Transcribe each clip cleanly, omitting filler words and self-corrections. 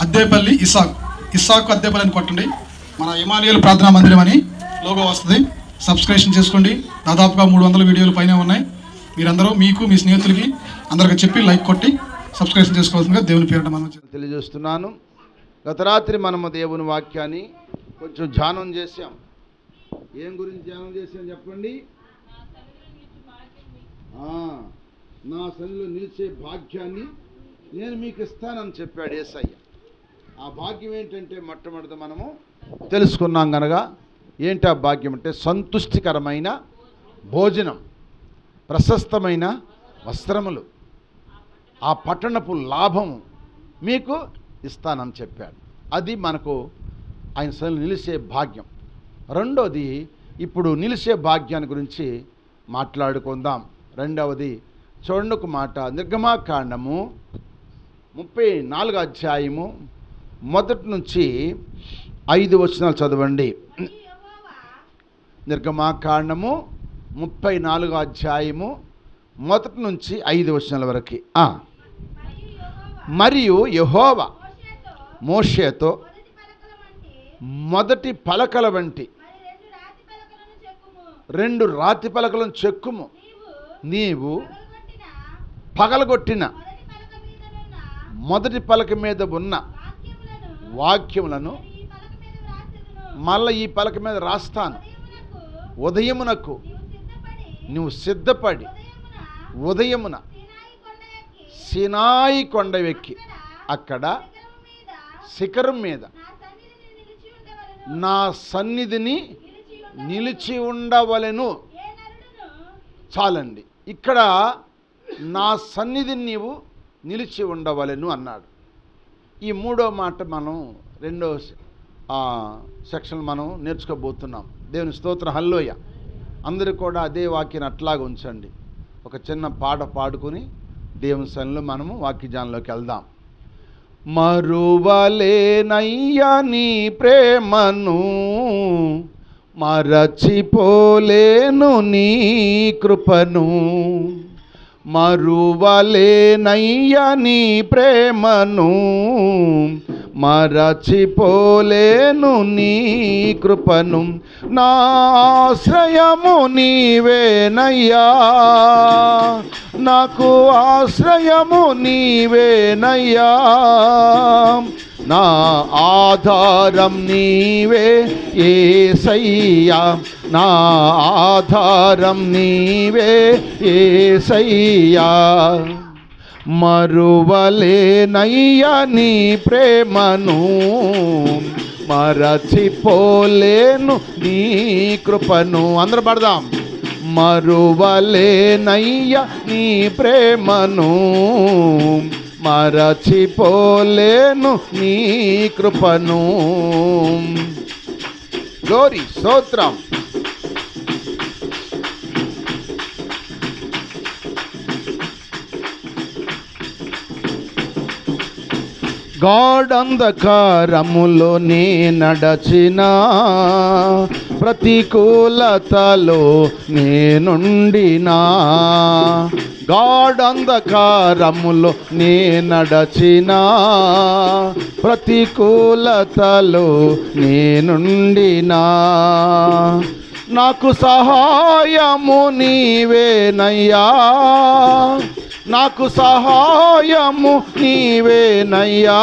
అద్దేపల్లి ఇస్సాకు అద్దేపల్లి అని కొట్టండి. మన ఇమానియల్ ప్రార్థనా మందిరం అని లోగో వస్తుంది. సబ్స్క్రిప్షన్ చేసుకోండి. దాదాపుగా 300 వీడియోలు పైన ఉన్నాయి. మీరందరూ మీకు మీ స్నేహితులకి అందరికీ చెప్పి లైక్ కొట్టి సబ్స్క్రిప్షన్ చేసుకోవాల్సిందిగా దేవుని పేరిట మనం తెలియజేస్తున్నాను. గత రాత్రి మనము దేవుని వాక్యాన్ని కొంచెం ధ్యానం చేశాం. ఏం గురించి ధ్యానం చేశాం చెప్పండి? నా సన్నిధిలో నిలిచే భాగ్యాన్ని నేను మీకు ఇస్తానని చెప్పాడు యేసయ్య. ఆ భాగ్యం ఏంటంటే మొట్టమొదట మనము తెలుసుకున్నాం కనుక ఏంటి ఆ భాగ్యం అంటే సంతుష్టికరమైన భోజనం, ప్రశస్తమైన వస్త్రములు, ఆ పట్టణపు లాభము మీకు ఇస్తానని చెప్పాడు. అది మనకు ఆయన సన్నిధిలో నిలిచే భాగ్యం. రెండోది, ఇప్పుడు నిలిచే భాగ్యాన్ని గురించి మాట్లాడుకుందాం. రెండవది చూడండి ఒక మాట, నిర్గమాకాండము 34 అధ్యాయము 1 నుంచి 5 వచనాలు చదవండి. నిర్గమాకాండము 34 అధ్యాయము 1 నుంచి 5 వచనాల వరకు. మరియు యెహోవా మోషేతో మొదటి పలకల వంటి 2 రాతి పలకలను చెక్కుము. నీవు పగలగొట్టిన మొదటి పలక మీద ఉన్న వాక్యములను మళ్ళీ ఈ పలక మీద రాస్తాను. ఉదయమునకు నువ్వు సిద్ధపడి ఉదయమున సినాయి కొండ ఎక్కి అక్కడ శిఖరం మీద నా సన్నిధిని నిలిచి ఉండవలెను. చాలండి, ఇక్కడ నా సన్నిధిని నీవు నిలిచి ఉండవలెను అన్నాడు. ఈ మూడో మాట మనం రెండో సెక్షన్ మనం నేర్చుకోబోతున్నాం. దేవుని స్తోత్రం, హల్లెలూయా. అందరూ కూడా అదే వాక్యాన్ని అట్లాగా ఉంచండి. ఒక చిన్న పాట పాడుకొని దేవుని సన్నిధిలో మనము వాక్యజ్ఞానంలోకి వెళ్దాం. మరువలేనయ్యా నీ ప్రేమను, మరచిపోలేను నీ కృపను. మరువలేనయ్యా నీ ప్రేమను, మరచిపోలేను నీ కృపను. నా ఆశ్రయము నీవేనయ్యా, నాకు ఆశ్రయము నీవేనయ్యా. నా ఆధారం నీవే యేసయ్యా, నా ఆధారం నీవే యేసయ్యా. మరువలేనయ్యా నీ ప్రేమను, మరచిపోలేను నీ కృపను. అందరూ పడదాం. మరువలేనయ్యా నీ ప్రేమను, మరచిపోలేను నీ కృపను. గ్లోరీ, స్తోత్రం. గాఢంధకారములో నే నడచినా, ప్రతికూలతలో నేనుండినా. గాఢంధకారములో నే నడచినా, ప్రతికూలతలో నేనుండినా. నాకు సహాయము నీవేనయ్యా, నాకు సహాయము నీవేనయ్యా.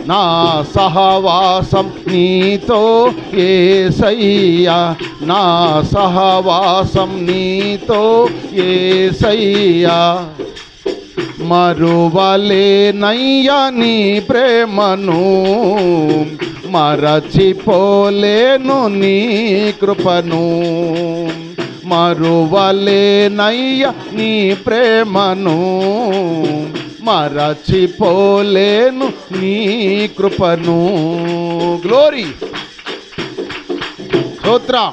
నా సహవాసం నీతో యేసయ్యా, నా సహవాసం నీతో యేసయ్యా. మరువలేనయ్యా నీ ప్రేమను, మరచిపోలేను నీ కృపను. మరువలేనయ్యా నీ ప్రేమను, మరచిపోలేను నీ కృపను. గ్లోరీ, స్తోత్రం.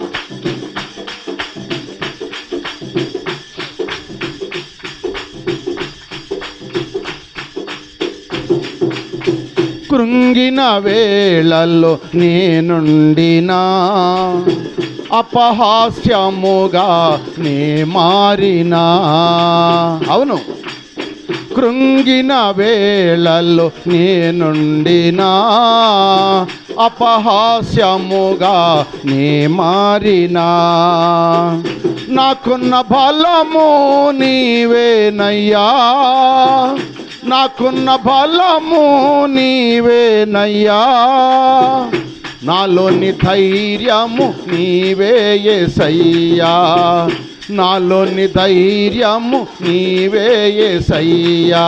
కృంగిన వేళల్లో నేనుండినా, అపహాస్యముగా నే మారినా. అవును, కృంగిన వేళల్లో నేనుండినా అపహాస్యముగా నే మారినా నాకున్న బలము నీవేనయ్యా నాకున్న బలము నీవేనయ్యా నాలోని ధైర్యము నీవే యేసయ్యా నాలోని ధైర్యము నీవే యేసయ్యా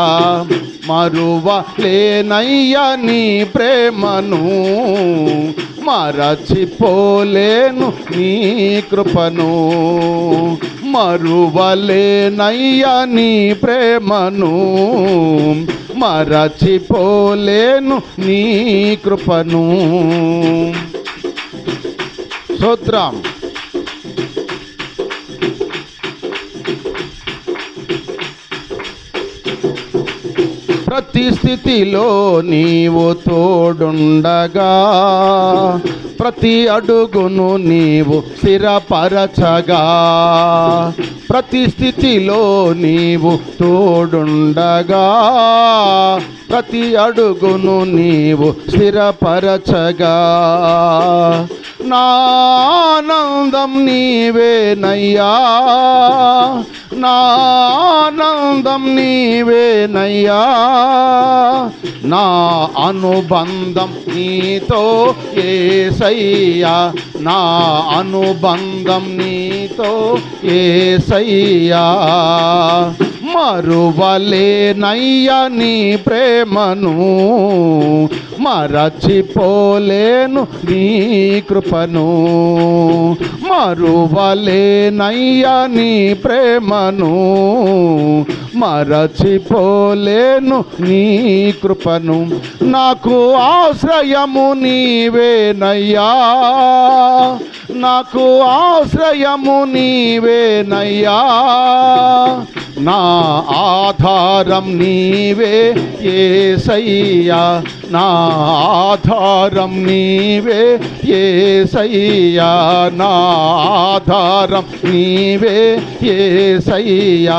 మరువలేనయ్యా నీ ప్రేమను మరచిపోలేను నీ కృపను మరువలేనయ్యా నీ ప్రేమను మరచిపోలేను నీ కృపను స్తోత్రం ప్రతి స్థితిలో నీవు తోడుండగా ప్రతి అడుగును నీవు స్థిరపరచగా ప్రతి స్థితిలో నీవు తోడుండగా ప్రతి అడుగును నీవు స్థిరపరచగా నా ఆనందం నీవేనయ్యా నా ఆనందం నీవేనయ్యా నా అనుబంధం నీతో యేసయ్యా నా అనుబంధం నీతో యేసయ్యా మరువలేనయ్యా నీ ప్రేమను మరచిపోలేను నీ కృపను మరువలేనయ్యా నీ ప్రేమను మరచిపోలేను నీ కృపను నాకు ఆశ్రయము నీవేనయ్యా నాకు ఆశ్రయము నీవేనయ్యా నా ఆధారం నీవే యేసయ్యా నా ఆధారం నీవే యేసయ్యా నా ఆధారం నీవే యేసయ్యా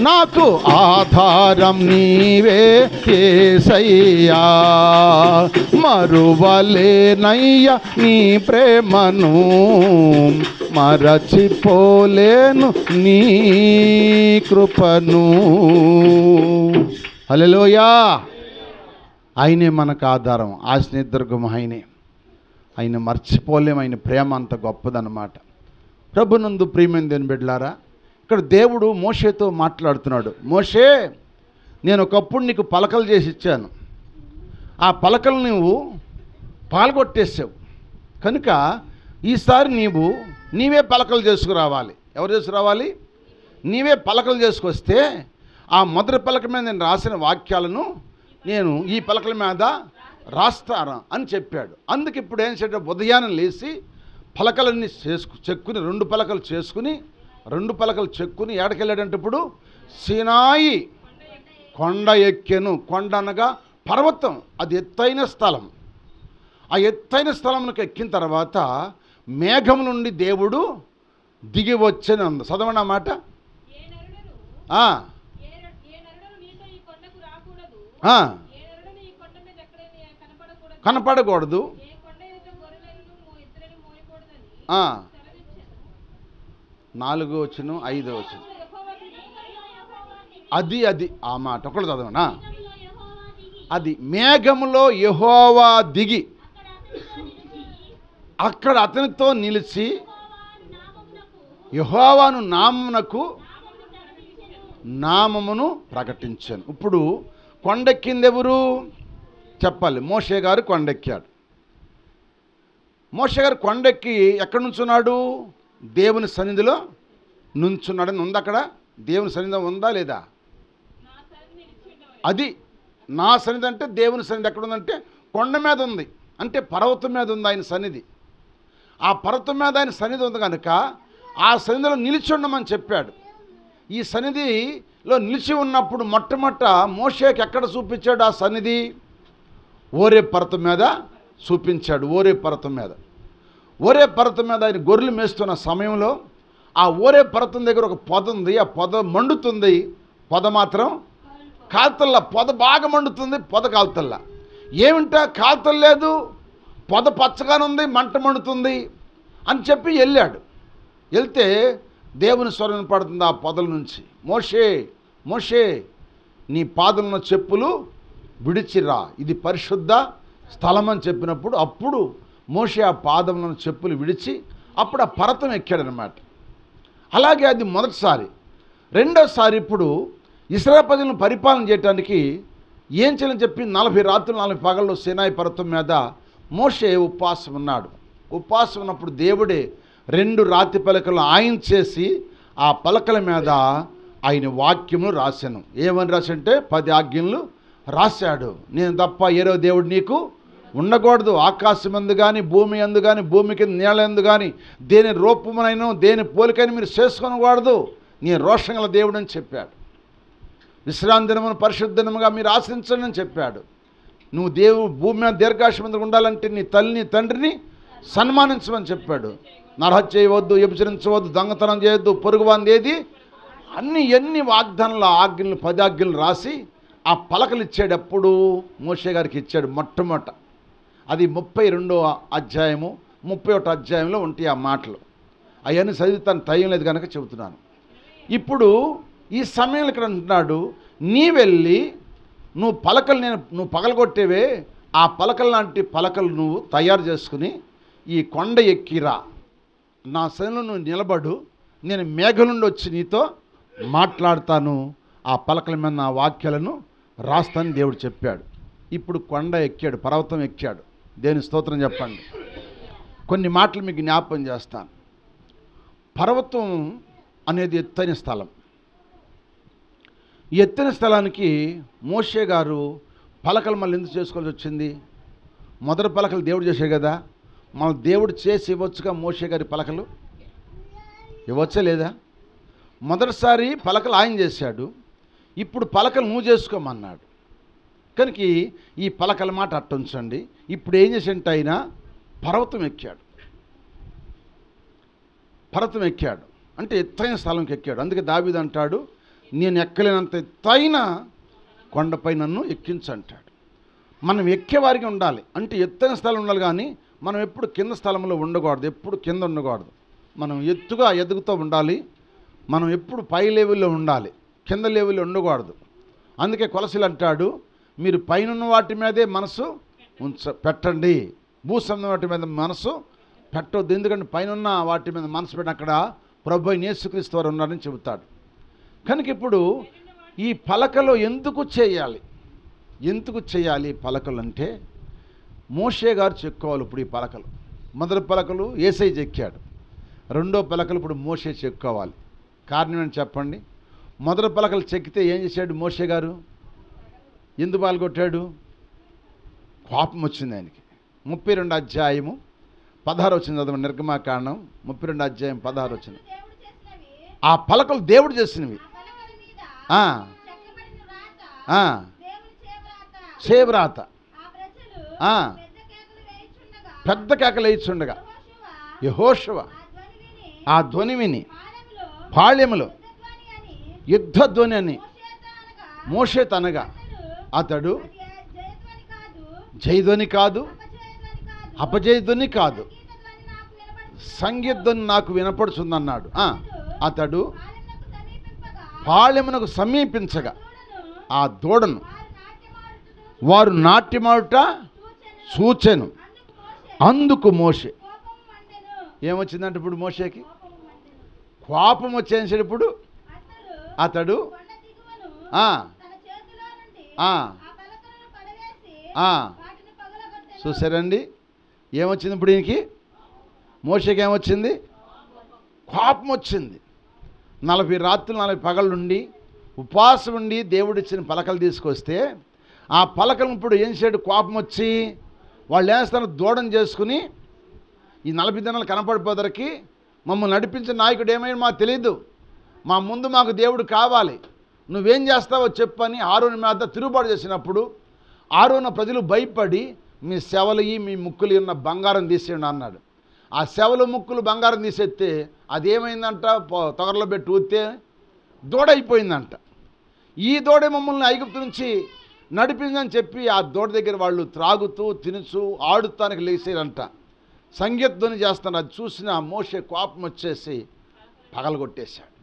నాకు ఆధారం నీవే యేసయ్యా మరువలేనయ్యా నీ ప్రేమను మరచిపోలేను నీ కృపను హల్లెలూయా ఆయనే మనకు ఆధారం ఆశ్రయదుర్గం ఆయన మర్చిపోలేము ఆయన ప్రేమ అంత గొప్పదన్నమాట ప్రభునందు ప్రియమైన దేవుని బిడ్డలారా ఇక్కడ దేవుడు మోషేతో మాట్లాడుతున్నాడు మోషే నేను ఒకప్పుడు నీకు పలకలు చేసి ఇచ్చాను ఆ పలకలు నువ్వు పాల్గొట్టేసావు కనుక ఈసారి నీవే పలకలు చేసుకురావాలి ఎవరు చేసుకురావాలి నీవే పలకలు చేసుకొస్తే ఆ మొదటి పలక మీద నేను రాసిన వాక్యాలను నేను ఈ పలకల మీద రాస్తాను అని చెప్పాడు అందుకు ఇప్పుడు ఏం చేయాలి ఉదయాన్నే లేచి పలకలన్నీ చెక్కుని రెండు పలకలు చెక్కుని ఏడకెళ్ళాడంటే ఇప్పుడు సీనాయి కొండ ఎక్కెను కొండ అనగా పర్వతం అది ఎత్తైన స్థలం ఆ ఎత్తైన స్థలంలోకి ఎక్కిన తర్వాత మేఘం నుండి దేవుడు దిగి వచ్చని ఉంది చదవండి ఆ మాట కనపడకూడదు 4వ వచనం 5వ వచనం అది ఆ మాట ఒకటి చదవనా అది మేఘములో యెహోవా దిగి అక్కడ అతనితో నిలిచి యెహోవాను నామమును ప్రకటించాను ఇప్పుడు కొండెక్కింది ఎవరు చెప్పాలి మోషే గారు కొండెక్కాడు మోషే గారు కొండెక్కి ఎక్కడ నుంచున్నాడు దేవుని సన్నిధిలో నుంచున్నాడని ఉంది అక్కడ దేవుని సన్నిధి ఉందా లేదా అది నా సన్నిధి అంటే దేవుని సన్నిధి ఎక్కడ ఉందంటే కొండ మీద ఉంది అంటే పర్వతం మీద ఉంది ఆయన సన్నిధి ఆ పర్వతం మీద ఆయన సన్నిధి ఉంది కనుక ఆ సన్నిధిలో నిలిచి ఉండమని చెప్పాడు ఈ సన్నిధిలో నిలిచి ఉన్నప్పుడు మొట్టమొదట మోషేకి ఎక్కడ చూపించాడు ఆ సన్నిధి ఓరే పర్వతం మీద చూపించాడు ఓరే పర్వతం మీద ఆయన గొర్రెలు మేస్తున్న సమయంలో ఆ ఓరే పర్వతం దగ్గర ఒక పొద ఉంది ఆ పొద మండుతుంది పొద మాత్రం కాల్తల్లా, పొద బాగా మండుతుంది, పొద కాల్తల్లా. ఏమిటా కాల్తలేదు, పొద పచ్చగానే ఉంది, మంట మండుతుంది అని చెప్పి వెళ్ళాడు. వెళ్తే దేవుని స్వరం పడుతుంది ఆ పొదల నుంచి, మోషే మోషే నీ పాదమున చెప్పులు విడిచిరా, ఇది పరిశుద్ధ స్థలం అని చెప్పినప్పుడు అప్పుడు మోషే ఆ పాదములను చెప్పులు విడిచి అప్పుడు ఆ పర్వతం ఎక్కాడనమాట. అలాగే అది మొదటిసారి. రెండోసారి ఇప్పుడు ఇశ్రాయేలు ప్రజలను పరిపాలన చేయడానికి ఏం చేయాలని చెప్పి 40 రాత్రులు 40 పగళ్ళు సీనాయి పర్వతం మీద మోషే ఉపవాసం ఉన్నాడు. ఉపవాసం ఉన్నప్పుడు దేవుడే 2 రాతి పలకలు ఆయన చేసి ఆ పలకల మీద ఆయన వాక్యములు రాశాను. ఏమని రాసంటే 10 ఆజ్ఞలు రాశాడు. నేను తప్ప ఏరో దేవుడు నీకు ఉండకూడదు, ఆకాశం అందు కానీ భూమి అందు కానీ భూమి కింద నేల ఎందు కానీ దేని రూపమునైనా దేని పోలికైనా మీరు చేసుకోనకూడదు, నేను రోషం గల దేవుడు అని చెప్పాడు. విశ్రాంతి దినమును పరిశుద్ధ దినముగా మీరు ఆశించండి అని చెప్పాడు. నువ్వు భూమి మీద దీర్ఘాయుష్మంతుగా ఉండాలంటే నీ తల్లిని తండ్రిని సన్మానించమని చెప్పాడు. నరహత్య చేయవద్దు, వ్యభిచరించవద్దు, దొంగతనం చేయొద్దు, పొరుగువాంది ఏది, ఎన్ని వాగ్దానాల ఆజ్ఞలు 10 ఆజ్ఞలు రాసి ఆ పలకలు ఇచ్చేటప్పుడు మోషే గారికి ఇచ్చాడు మొట్టమొదట. అది 32వ అధ్యాయము 31వ అధ్యాయంలో ఉంటాయి ఆ మాటలు. అవన్నీ చదివితాను, టైం లేదు కనుక చెబుతున్నాను. ఇప్పుడు ఈ సమయంలో ఇక్కడ అంటున్నాడు, నీ వెళ్ళి నువ్వు పలకలు నువ్వు పగలగొట్టేవే ఆ పలకలు లాంటి పలకలు నువ్వు తయారు చేసుకుని ఈ కొండ ఎక్కిరా, నా సన్నిధిలో నువ్వు నిలబడు, నేను మేఘం నుండి వచ్చి నీతో మాట్లాడతాను, ఆ పలకల మీద నా వాక్యాలను రాస్తానని దేవుడు చెప్పాడు. ఇప్పుడు కొండ ఎక్కాడు, పర్వతం ఎక్కాడు. దేవుని స్తోత్రం చెప్పండి. కొన్ని మాటలు మీకు జ్ఞాపకం చేస్తాను. పర్వతం అనేది ఎత్తైన స్థలం. ఈ ఎత్తైన స్థలానికి మోషే గారు పలకలు మళ్ళీ ఎందుకు చేసుకోవాల్సి వచ్చింది? మొదటి పలకలు దేవుడు చేశాడు కదా, మన దేవుడు చేసి ఇవ్వచ్చుగా మోషే గారి పలకలు ఇవ్వచ్చా లేదా? మొదటిసారి పలకలు ఆయన చేశాడు, ఇప్పుడు పలకలు నువ్వు చేసుకోమన్నాడు. కనుక ఈ పలకల మాట అట్టుంచండి. ఇప్పుడు ఏం చేసేంటే ఆయన పర్వతం ఎక్కాడు. పర్వతం ఎక్కాడు అంటే ఎత్తైన స్థలంకి ఎక్కాడు. అందుకే దావీదు అంటాడు, నేను ఎక్కలేనంత ఎత్తైన కొండపై నన్ను ఎక్కించంటాడు. మనం ఎక్కేవారికి ఉండాలి అంటే ఎత్తైన స్థలం ఉండాలి, కానీ మనం ఎప్పుడు కింద స్థలంలో ఉండకూడదు, ఎప్పుడు కింద ఉండకూడదు. మనం ఎత్తుగా ఎదుగుతూ ఉండాలి, మనం ఎప్పుడు పై లెవెల్లో ఉండాలి, కింద లెవెల్లో ఉండకూడదు. అందుకే కొలసలు అంటాడు, మీరు పైన వాటి మీదే మనసు పెట్టండి, భూసంబంధ వాటి మీద మనసు పెట్టవద్దు. ఎందుకంటే పైన వాటి మీద మనసు పెట్టిన అక్కడ ప్రభు యేసుక్రీస్తు వారు ఉన్నారని చెబుతాడు. కనుక ఇప్పుడు ఈ పలకలు ఎందుకు చేయాలి పలకలు అంటే మోషే గారు చెక్కుకోవాలి. ఇప్పుడు ఈ పలకలు మొదటి పలకలు యేసయ్య చెక్కాడు, రెండో పలకలు ఇప్పుడు మోషే చెక్కుకోవాలి. కారణం ఏంటి చెప్పండి? మొదటి పలకలు చెక్కితే ఏం చేశాడు మోషే గారు? ఎందుకు పాల్గొట్టాడు? కోపం వచ్చింది ఆయనకి. 32వ అధ్యాయము 16 వచ్చింది చదవండి. నిర్గమాకాండం 32వ అధ్యాయం 16 వచ్చింది. ఆ పలకలు దేవుడు చేసినవి, చేవ్రాత, పెద్ద కేకలు వేయిచుండగా యెహోషువ ఆ ధ్వని విని పాళెములో యుద్ధ ధ్వని అని మోషే తనగా, అతడు జయధ్వని కాదు, అపజయధ్వని కాదు, సంగీతధ్వని నాకు వినపడుతుందన్నాడు. అతడు పాళెమునకు సమీపించగా ఆ దూడను వారు నాట్యమాడుట చూచెను. అందుకు మోషే ఏమొచ్చిందంటే ఇప్పుడు మోషేకి కోపం వచ్చేసేటప్పుడు అతడు చూసారండి ఏమొచ్చింది ఇప్పుడు ఈయనకి? మోషేకి ఏమొచ్చింది? కోపం వచ్చింది. 40 రాత్రులు 40 పగళ్ళు ఉండి ఉపవాసం ఉండి దేవుడిచ్చిన పలకలు తీసుకొస్తే ఆ పలకలు ఇప్పుడు ఏం చేయడు? కోపం వచ్చి వాళ్ళు వేస్తారు దూడం చేసుకుని ఈ 40 దినాలు కనపడిపోదరికి మమ్మల్ని నడిపించిన నాయకుడు ఏమైనా మాకు తెలియదు, మా ముందు మాకు దేవుడు కావాలి, నువ్వేం చేస్తావో చెప్పని ఆరోను మీద తిరుగుబాటు చేసినప్పుడు ఆరోన ప్రజలు భయపడి మీ శవలు మీ ముక్కులు ఉన్న బంగారం తీసేయండి అన్నాడు. ఆ శవలు ముక్కులు బంగారం తీసేస్తే అదేమైందంట? తొగరలో పెట్టి ఊస్తే దూడైపోయిందంట. ఈ దూడే మమ్మల్ని ఐగుప్తు నుంచి నడిపిందని చెప్పి ఆ దూడ దగ్గర వాళ్ళు త్రాగుతూ తినుచూ ఆడుతానికి లేచారంట. సంగీతధ్వని చేస్తాను. అది చూసిన మోషే కోపం వచ్చేసి పగలగొట్టేశాడు.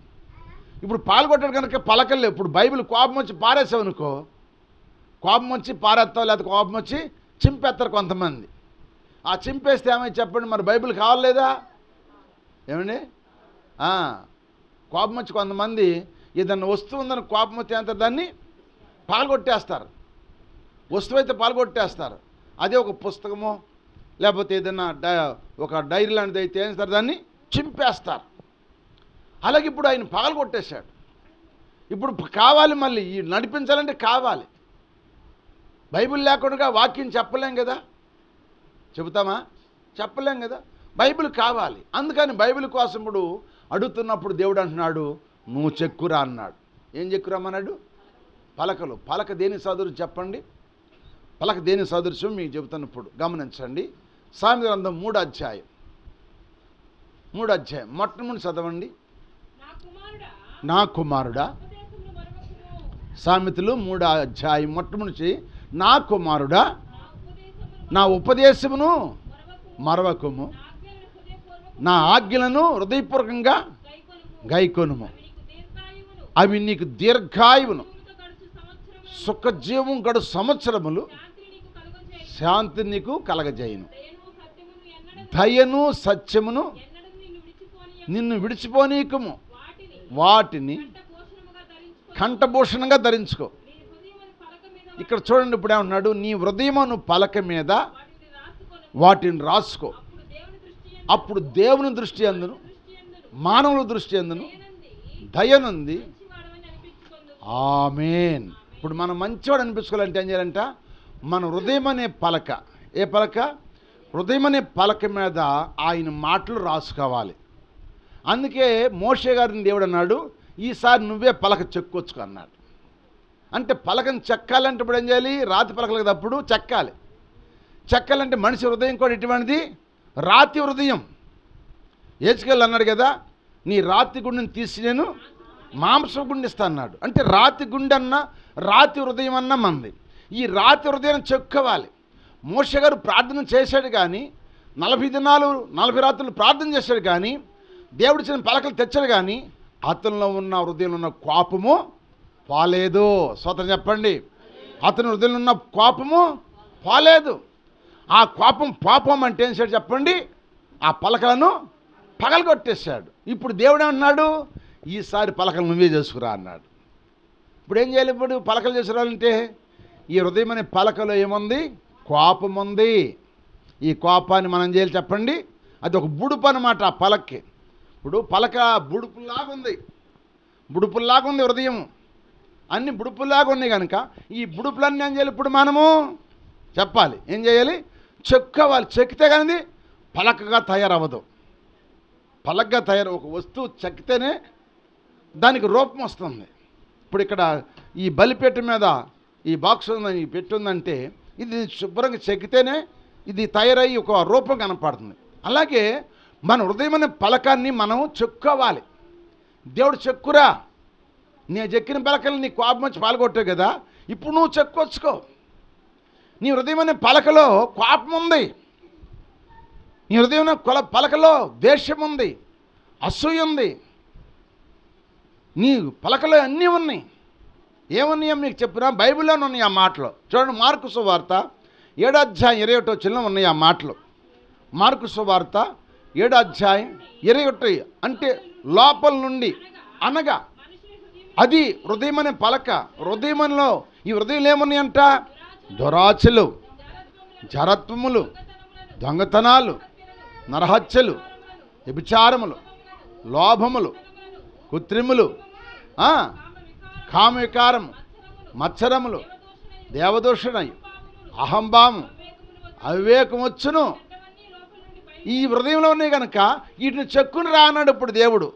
ఇప్పుడు పగలగొట్టాడు కనుక పలకలు. ఇప్పుడు బైబిల్ కోపం వచ్చి పారేసావనుకో, కోపం వచ్చి పారేస్తావు, లేకపోతే కోపం వచ్చి చింపేస్తారు కొంతమంది. ఆ చింపేస్తే ఏమైనా చెప్పండి, మరి బైబిల్ కావాలేదా ఏమండి? కోపం వచ్చి కొంతమంది ఏదన్నా వస్తువు ఉందని కోపం వచ్చి అంత దాన్ని పాల్గొట్టేస్తారు. వస్తువు అయితే పాల్గొట్టేస్తారు. అదే ఒక పుస్తకమో లేకపోతే ఏదైనా ఒక డైరీ లాంటిది అయితే ఏం చేస్తారు, దాన్ని చింపేస్తారు. అలాగే ఇప్పుడు ఆయన పగలగొట్టేశాడు. ఇప్పుడు కావాలి, మళ్ళీ ఈ నడిపించాలంటే కావాలి. బైబిల్ లేకుండా వాక్యం చెప్పలేం కదా, చెబుతామా? చెప్పలేం కదా. బైబిల్ కావాలి. అందుకని బైబిల్ కోసం ఇప్పుడు అడుగుతున్నప్పుడు దేవుడు అంటున్నాడు, నువ్వు చెక్కురా అన్నాడు. ఏం చెక్కురామన్నాడు? పలకలు. పలక దేని సదృశ్యం చెప్పండి? పలక దేని సదృశ్యం మీకు చెబుతాను. ఇప్పుడు గమనించండి. సామెతల గ్రంథం 3వ అధ్యాయం మొట్టమొదటి చదవండి. నా కుమారుడా, సామెతలు 3వ అధ్యాయం మొట్టమొదటి, నా కుమారుడా నా ఉపదేశమును మరవకుము, నా ఆజ్ఞలను హృదయపూర్వకంగా గైకొనుము, అవి నీకు దీర్ఘాయువును సుఖజీవం గడు సంవత్సరములు శాంతి నీకు కలగజేయును. దయను సత్యమును నిన్ను విడిచిపోనీకము, వాటిని కంఠభూషణంగా ధరించుకో. ఇక్కడ చూడండి, ఇప్పుడు ఏమన్నాడు? నీ హృదయమును పలక మీద వాటిని రాసుకో. అప్పుడు దేవుని దృష్టి అందును మానవుల దృష్టి అందును దయనుంది. ఆమేన్. ఇప్పుడు మనం మంచివాడు అనిపించుకోవాలంటే ఏం చేయాలంట? మన హృదయం అనే పలక, ఏ పలక? హృదయం అనే పలక మీద ఆయన మాటలు రాసుకోవాలి. అందుకే మోషే గారిని దేవుడు అన్నాడు, ఈసారి నువ్వే పలక చెక్కొచ్చుకో అన్నాడు. అంటే పలకను చెక్కాలంటే ఇప్పుడు ఏం చేయాలి? రాతి పలకలు కదా, అప్పుడు చెక్కాలి. చెక్కాలంటే మనిషి హృదయం కూడా ఎటువంటిది? రాతి హృదయం. ఏజ్కేల్ అన్నాడు కదా, నీ రాతి గుండెని తీసి నేను మాంసం గుండె ఇస్తా అన్నాడు. అంటే రాతి గుండె అన్న రాతి హృదయం అన్న మంది. ఈ రాతి హృదయం చెక్కోవాలి. మోషే గారు ప్రార్థన చేశాడు కానీ 40 దినాలు 40 రాత్రులు ప్రార్థన చేశాడు కానీ దేవుడు ఇచ్చిన పలకలు తెచ్చాడు కానీ అతనిలో ఉన్న హృదయంలో ఉన్న కోపము పోలేదు. స్తోత్రం చెప్పండి. అతని హృదయంలో ఉన్న కోపము పోలేదు. ఆ కోపం పాపం అంటే ఏం చేశాడు చెప్పండి? ఆ పలకలను పగలగొట్టేశాడు. ఇప్పుడు దేవుడు ఏమన్నాడు? ఈసారి పలకలు నువ్వే చేసుకురా అన్నాడు. ఇప్పుడు ఏం చేయాలి? ఇప్పుడు పలకలు చేసుకురాలంటే ఈ హృదయం అనే పలకలో ఏముంది? కోపం ఉంది. ఈ కోపాన్ని మనం చేయాలి చెప్పండి. అది ఒక బుడుపు అన్నమాట ఆ పలక్కి. ఇప్పుడు పలక బుడుపులాగా ఉంది, బుడుపుల్లాగా ఉంది హృదయం. అన్ని బుడుపుల్లాగా ఉన్నాయి కనుక ఈ బుడుపులన్నీ ఏం చేయాలి? ఇప్పుడు మనము చెప్పాలి. ఏం చేయాలి? చెక్కోవాలి. చెక్కితే కానీ పలకగా తయారవ్వదు. పలకగా ఒక వస్తువు చెక్కితేనే దానికి రూపం వస్తుంది. ఇప్పుడు ఇక్కడ ఈ బలిపెట్టు మీద ఈ బాక్స్ ఉందని పెట్టుందంటే ఇది శుభ్రంగా చెక్కితేనే ఇది తయారయ్యి ఒక రూపం కనపడుతుంది. అలాగే మన హృదయం అనే పలకాన్ని మనం చెక్కోవాలి. దేవుడు చెక్కురా, నేను చెక్కిన పలకలు నీ కోపం వచ్చి పాల్గొట్టావు కదా, ఇప్పుడు నువ్వు చెక్కొచ్చుకో. నీ హృదయం అనే పలకలో కోపం ఉంది, నీ హృదయం పలకలో ద్వేషం ఉంది, అసూయ ఉంది, నీ పలకలో అన్నీ ఉన్నాయి. ఏమన్నాయో మీకు చెప్పినా బైబిల్లోనే ఉన్నాయి ఆ మాటలు. చూడండి, మార్కు సువార్త 7వ అధ్యాయం 21వ వచనంలో ఉన్నాయి ఆ మాటలు. మార్కు సువార్త 7వ అధ్యాయం 21. అంటే లోపల నుండి అనగా అది హృదయం అనే పలక. హృదయంలో ఈ హృదయంలో ఏమున్నాయంట? దురాశలు, జరత్వములు, దొంగతనాలు, నరహత్యలు, వ్యభిచారములు, లోభములు, కృత్రిములు, కామవికారము, మత్సరములు, దేవదూషణయు, అహంభావం, అవివేకం వచ్చును. ఈ హృదయంలో ఉన్నాయి కనుక వీటిని చెక్కుని రా అన్నాడు ఇప్పుడు దేవుడు.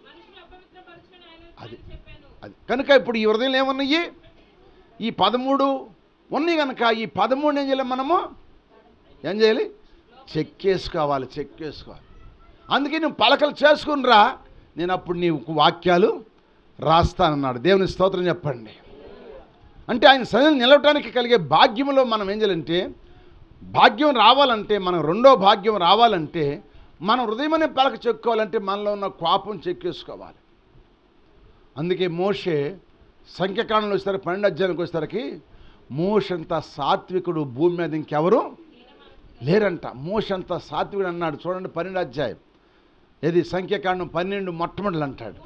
అది కనుక ఇప్పుడు ఈ హృదయంలో ఏమున్నాయి? ఈ 13 ఉన్నాయి కనుక ఈ 13 ఏం చేయాలి? మనము ఏం చేయాలి? చెక్కేసుకోవాలి. అందుకే నువ్వు పలకలు చేసుకుని రా, నేను అప్పుడు నీకు వాక్యాలు రాస్తానన్నాడు. దేవుని స్తోత్రం చెప్పండి. అంటే ఆయన సన్నిధిలో నిలవటానికి కలిగే భాగ్యంలో మనం ఏం చేయాలంటే, భాగ్యం రావాలంటే, మనం రెండో భాగ్యం రావాలంటే, మనం హృదయం అనే పలక చెక్కుకోవాలంటే మనలో ఉన్న కోపం చెక్కేసుకోవాలి. అందుకే మోషే సంఖ్యాకాండంలో వచ్చేసరికి 12 అధ్యాయానికి వచ్చేసరికి మోషే అంత సాత్వికుడు భూమి మీద ఇంకెవరు లేరంట. మోషే అంత సాత్వికుడు అన్నాడు. చూడండి 12 అధ్యాయం, ఏది సంఖ్యాకాండం 12 మొట్టమొదలు అంటాడు.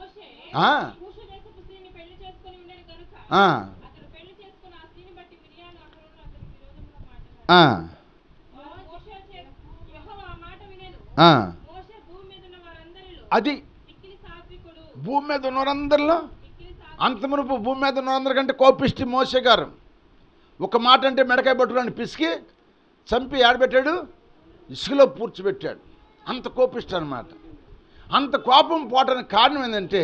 అది భూమి మీద ఉన్నవారందరిలో అంత మునుపు భూమి మీద ఉన్నవారందరికంటే కోపిష్టి మోషే గారు. ఒక మాట అంటే మెడకాయ పట్టుకుని పిసికి చంపి ఆడబెట్టాడు, ఇసుకలో పూడ్చిపెట్టాడు. అంత కోపిష్టి అనమాట. అంత కోపం పోవటానికి కారణం ఏంటంటే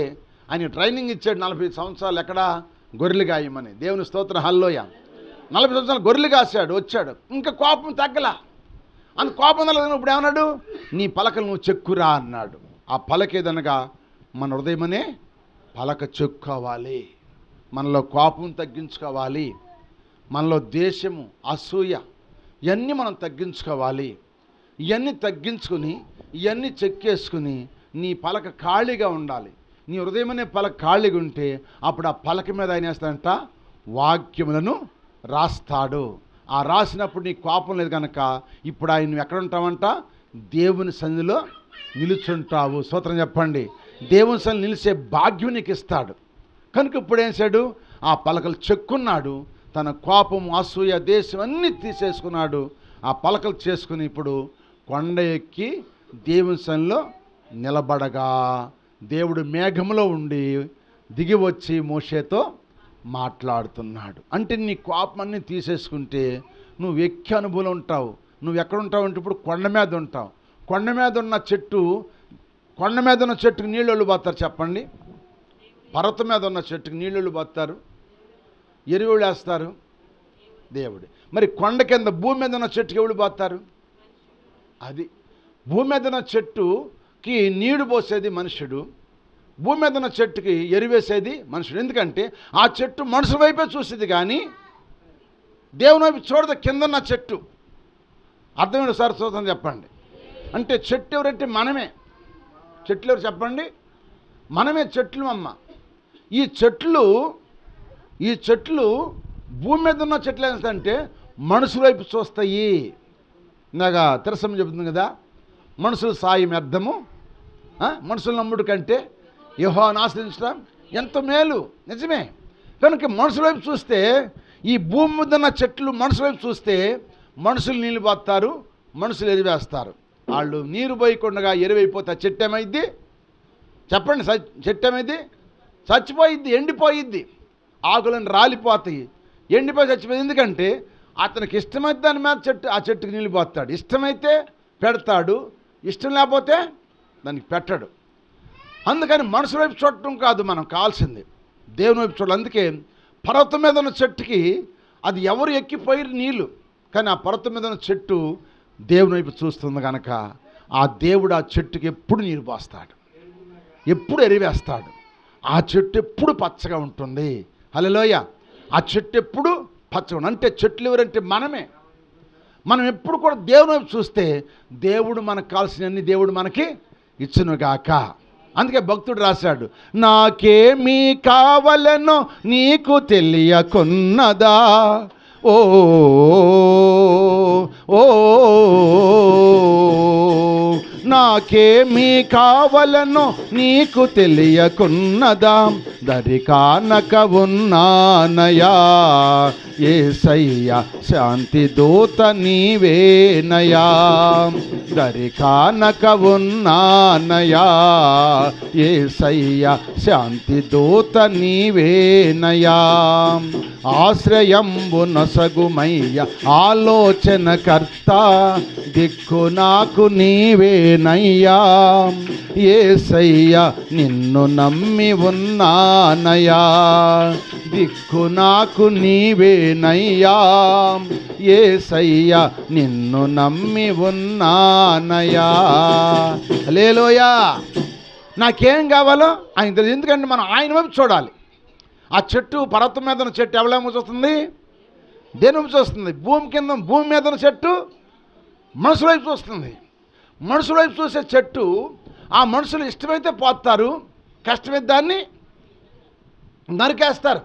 ఆయన ట్రైనింగ్ ఇచ్చాడు 40 సంవత్సరాలు ఎక్కడ గొర్రెలు గాయమని. దేవుని స్తోత్రం, హల్లోయ. 40 సంవత్సరాలు గొర్రెలు కాశాడు, వచ్చాడు, ఇంకా కోపం తగ్గలా. అంత కోపం తగ్గలేదు. ఇప్పుడు ఏమన్నాడు, నీ పలకలు నువ్వు చెక్కురా అన్నాడు. ఆ పలక ఏదనగా మన హృదయమనే పలక చెక్కుకోవాలి. మనలో కోపం తగ్గించుకోవాలి, మనలో దేశము అసూయ ఇవన్నీ మనం తగ్గించుకోవాలి. ఇవన్నీ తగ్గించుకుని ఇవన్నీ చెక్కేసుకుని నీ పలక ఖాళీగా ఉండాలి. నీ హృదయం అనే పలక ఖాళీగా ఉంటే అప్పుడు ఆ పలక మీద ఆయన వేస్తాడంట వాక్యములను రాస్తాడు. ఆ రాసినప్పుడు నీ కోపం లేదు కనుక ఇప్పుడు ఆయన నువ్వు ఎక్కడ ఉంటావంట, దేవుని సన్నిధిలో నిలుచుంటావు. స్తోత్రం చెప్పండి. దేవుని సన్నిధిలో నిలిచే భాగ్యం నీకు ఇస్తాడు. కనుక ఇప్పుడు ఏం చేశాడు, ఆ పలకలు చెక్కున్నాడు. తన కోపం అసూయ దేశం అన్నీ తీసేసుకున్నాడు. ఆ పలకలు చేసుకుని ఇప్పుడు కొండ ఎక్కి దేవుని సన్నిధిలో నిలబడగా దేవుడు మేఘంలో ఉండి దిగి వచ్చి మోషేతో మాట్లాడుతున్నాడు. అంటే నీ కోపం అన్నీ తీసేసుకుంటే నువ్వు ఎక్కి అనుభవం ఉంటావు. నువ్వు ఎక్కడ ఉంటావు అంటే ఇప్పుడు కొండ మీద ఉంటావు. కొండ మీద ఉన్న చెట్టుకు నీళ్ళు పోతారు చెప్పండి. పర్వతం మీద ఉన్న చెట్టుకు నీళ్ళు పోతారు, ఎరువులు వేస్తారు దేవుడు. మరి కొండ కింద భూమి మీద ఉన్న చెట్టుకి ఎవడు పోతారు? అది భూమి మీద ఉన్న చెట్టుకి నీడు పోసేది మనుషుడు, భూమి మీద ఉన్న చెట్టుకి ఎరువేసేది మనుషుడు. ఎందుకంటే ఆ చెట్టు మనుషుల వైపే చూసేది కానీ దేవుని వైపు చూడదు. కింద ఉన్న చెట్టు అర్థమైన సార్ చూద్దాం చెప్పండి. అంటే చెట్టు ఎవరంటే మనమే. చెట్లు ఎవరు చెప్పండి? మనమే చెట్లు అమ్మ. ఈ చెట్లు భూమి మీద ఉన్న చెట్లు ఏంటంటే మనుషుల వైపు చూస్తాయి. నాగా తెరసం చెబుతుంది కదా, మనుషులు సాయం వ్యర్థము, మనుషుల నమ్ముడు కంటే యెహోవాను ఆశ్రయించడం ఎంత మేలు. నిజమే. కనుక మనుషుల వైపు చూస్తే, ఈ భూమి మీద ఉన్న చెట్లు మనుషుల వైపు చూస్తే మనుషులు నీళ్ళు పోస్తారు, మనుషులు ఎరివేస్తారు. వాళ్ళు నీరు పోయకుండా ఎరువైపోతే చెట్టు ఏమైద్ది చెప్పండి? చెట్టు ఏమైంది? చచ్చిపోయిద్ది, ఎండిపోయిద్ది, ఆకులను రాలిపోతాయి, ఎండిపోయి చచ్చిపోయింది. ఎందుకంటే అతనికి ఇష్టమైతే దాని మీద ఆ చెట్టుకి నీళ్ళు పోస్తాడు. ఇష్టమైతే పెడతాడు, ఇష్టం లేకపోతే దానికి పెట్టడు. అందుకని మనుషుల వైపు చూడటం కాదు మనం కావాల్సింది, దేవుని వైపు చూడాలి. అందుకే పర్వతం మీద ఉన్న చెట్టుకి అది ఎవరు ఎక్కిపోయి నీళ్ళు, కానీ ఆ పర్వతం మీద ఉన్న చెట్టు దేవుని వైపు చూస్తుంది కనుక ఆ దేవుడు ఆ చెట్టుకి ఎప్పుడు నీరు పోస్తాడు, ఎప్పుడు ఎరివేస్తాడు. ఆ చెట్టు ఎప్పుడు పచ్చగా ఉంటుంది. హల్లెలూయా. ఆ చెట్టు ఎప్పుడు పచ్చగా ఉంటుంది. అంటే చెట్లు ఎవరంటే మనమే. మనం ఎప్పుడు కూడా దేవుని వైపు చూస్తే దేవుడు మనకు కావాల్సినవన్నీ దేవుడు మనకి ఇచ్చునుగాక. అందుకే భక్తుడు రాశాడు, నాకేమీ కావాలనో నీకు తెలియకున్నదా, ఓ ఓ నాకేమీ కావాలనో నీకు తెలియకున్నదా, దరికానక ఉన్నానయా యేసయ్యా శాంతి దూత నీవేనయా, దరికానక ఉన్నానయా యేసయ్యా శాంతి దూత నీవేనయా, ఆశ్రయంబు నొసగుమయ్య ఆలోచనకర్త దిక్కు నాకు నీవేనయ్యా, యేసయ్యా నిన్ను నమ్మి ఉన్నానయ్యా, దిక్కు నాకు నీవేనయ్యా, యేసయ్యా నిన్ను నమ్మి ఉన్నానయ్యా. హల్లెలూయా. నాకేం కావాలో ఆయన తెలుసు. ఎందుకంటే మనం ఆయన వైపు చూడాలి. ఆ చెట్టు పర్వతం మీద ఉన్న చెట్టు ఎవరేమో చూస్తుంది? దేని వైపు చూస్తుంది? భూమి మీద ఉన్న చెట్టు మనుషుల వైపు చూస్తుంది. మనుషుల వైపు చూసే చెట్టు ఆ మనుషులు ఇష్టమైతే పోతారు, కష్టమైతే దాన్ని నరికేస్తారు.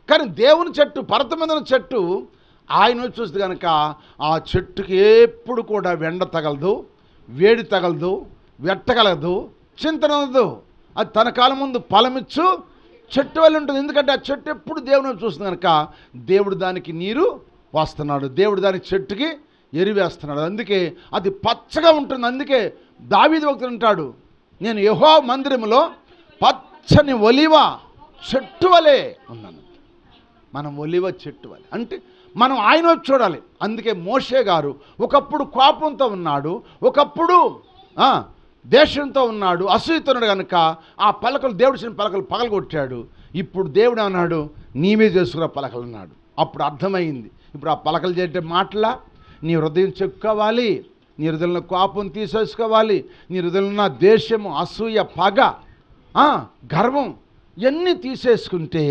కానీ దేవుని చెట్టు, పర్వతం మీద ఉన్న చెట్టు ఆయన వైపు చూస్తే కనుక ఆ చెట్టుకి ఎప్పుడు కూడా వెండ తగలదు, వేడి తగలదు, వెట్టగలదు, చింతన ఉండదు. అది తన కాలం ముందు ఫలమిచ్చు చెట్టు వల్ల ఉంటుంది. ఎందుకంటే ఆ చెట్టు ఎప్పుడు దేవుని వైపు చూస్తుంది కనుక దేవుడు దానికి నీరు పోస్తున్నాడు, దేవుడు దానికి చెట్టుకి ఎరివేస్తున్నాడు. అందుకే అది పచ్చగా ఉంటుంది. అందుకే దావీదు భక్తుడు అంటాడు, నేను యెహోవా మందిరములో పచ్చని ఒలివ చెట్టు వలె ఉన్నాను. మనం ఒలివ చెట్టు వలె అంటే మనం ఆయన వైపు చూడాలి. అందుకే మోషే గారు ఒకప్పుడు కోపంతో ఉన్నాడు, ఒకప్పుడు దేశంతో ఉన్నాడు, అసూయతో ఉన్నాడు కనుక ఆ పలకలు, దేవుడు ఇచ్చిన పలకలు పగలగొట్టాడు. ఇప్పుడు దేవుడు అన్నాడు, నీవే చేసుకున్న పలకలు అన్నాడు. అప్పుడు అర్థమైంది. ఇప్పుడు ఆ పలకలు చేసే మాటలా నీ హృదయం చెప్పుకోవాలి, నీ హృదయంలో కోపం తీసేసుకోవాలి, నీ హృదయంలో ఉన్న దేశము, అసూయ, పగ, గర్వం ఇవన్నీ తీసేసుకుంటే,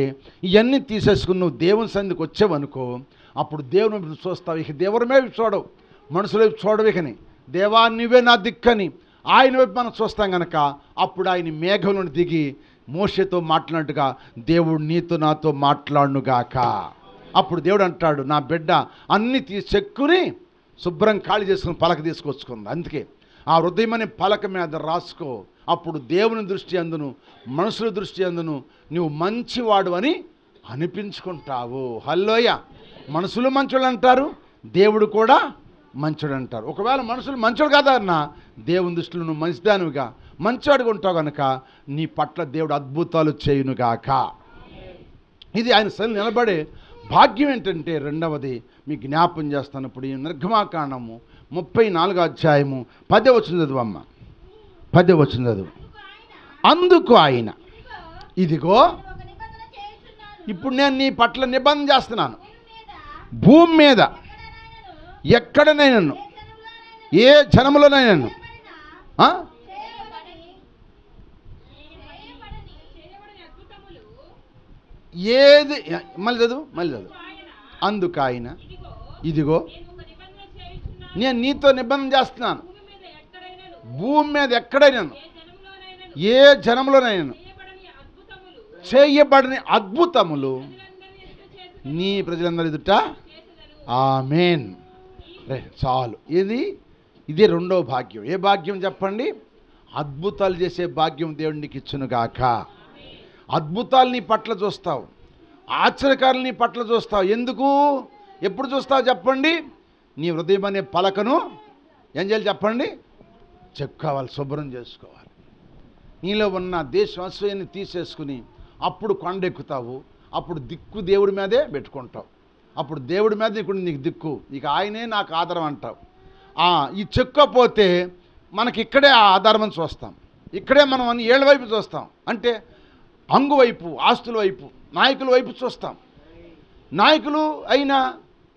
ఇవన్నీ తీసుకుని నువ్వు దేవుని సన్నిధికి వచ్చావనుకో, అప్పుడు దేవుని వైపు చూస్తావు. ఇక దేవుని వైపు చూడవు, మనుషుల వైపు చూడవు. ఇకని దేవా నువ్వే నా దిక్కని ఆయన వైపు మనం చూస్తాం కనుక అప్పుడు ఆయన మేఘం నుండి దిగి మోషేతో మాట్లాడినట్టుగా దేవుడు నీతో నాతో మాట్లాడునుగాక. అప్పుడు దేవుడు అంటాడు, నా బిడ్డ అన్నీ చెక్కుని శుభ్రం ఖాళీ చేసుకుని పలక తీసుకొచ్చుకుంది. అందుకే ఆ హృదయం అనే పలక మీద రాసుకో. అప్పుడు దేవుని దృష్టి అందును, మనుషుల దృష్టి అందును నువ్వు మంచివాడు అని అనిపించుకుంటావు. హల్లోయ. మనుషులు మంచోళ్ళు అంటారు, దేవుడు కూడా మంచోడు అంటారు. ఒకవేళ మనుషులు మంచోడు కాదా అన్న, దేవుని దృష్టిలో నువ్వు మంచిదానివిగా, మంచివాడుగా ఉంటావు కనుక నీ పట్ల దేవుడు అద్భుతాలు చేయునుగాక. ఇది ఆయన సన్నిధిలో నిలబడే భాగ్యం. ఏంటంటే రెండవది మీకు జ్ఞాపం చేస్తాను. ఇప్పుడు ఈ నిర్గమాకాండము 34వ అధ్యాయము 10వ వచనం చదువమ్మ. 10వ వచనం చదువు. అందుకు ఆయన, ఇదిగో ఇప్పుడు నేను నీ పట్ల నిబంధన చేస్తున్నాను, భూమి మీద ఎక్కడనైనా, ఏ జనములోనైనా ఏది, మళ్ళీ చదువు. అందుకు ఆయన, ఇదిగో నేను నీతో నిబంధన చేస్తున్నాను, భూమి మీద ఎక్కడైనా, ఏ జనంలోనైనా చేయబడని అద్భుతములు నీ ప్రజలందరి ఎదుట. ఆమేన్. చాలు. ఇదే రెండవ భాగ్యం. ఏ భాగ్యం చెప్పండి? అద్భుతాలు చేసే భాగ్యం దేవుడికి ఇచ్చునుగాక. అద్భుతాలు నీ పట్ల చూస్తావు, ఆశ్చర్యకారులు నీ పట్ల చూస్తావు. ఎందుకు, ఎప్పుడు చూస్తావు చెప్పండి? నీ హృదయం అనే పలకను ఏం చేయాలి చెప్పండి? చెప్పుకోవాలి, శుభ్రం చేసుకోవాలి. నీలో ఉన్న దేశవాసుని తీసేసుకుని అప్పుడు కొండెక్కుతావు. అప్పుడు దిక్కు దేవుడి మీదే పెట్టుకుంటావు. అప్పుడు దేవుడి మీద నీకు దిక్కు, ఇక ఆయనే నాకు ఆధారం అంటావు. ఈ చెక్కపోతే మనకి ఇక్కడే ఆ ఆధారం చూస్తాం, ఇక్కడే మనం అని ఏళ్ళ వైపు చూస్తాం. అంటే అంగు వైపు, ఆస్తుల వైపు, నాయకుల వైపు చూస్తాం. నాయకులు అయినా,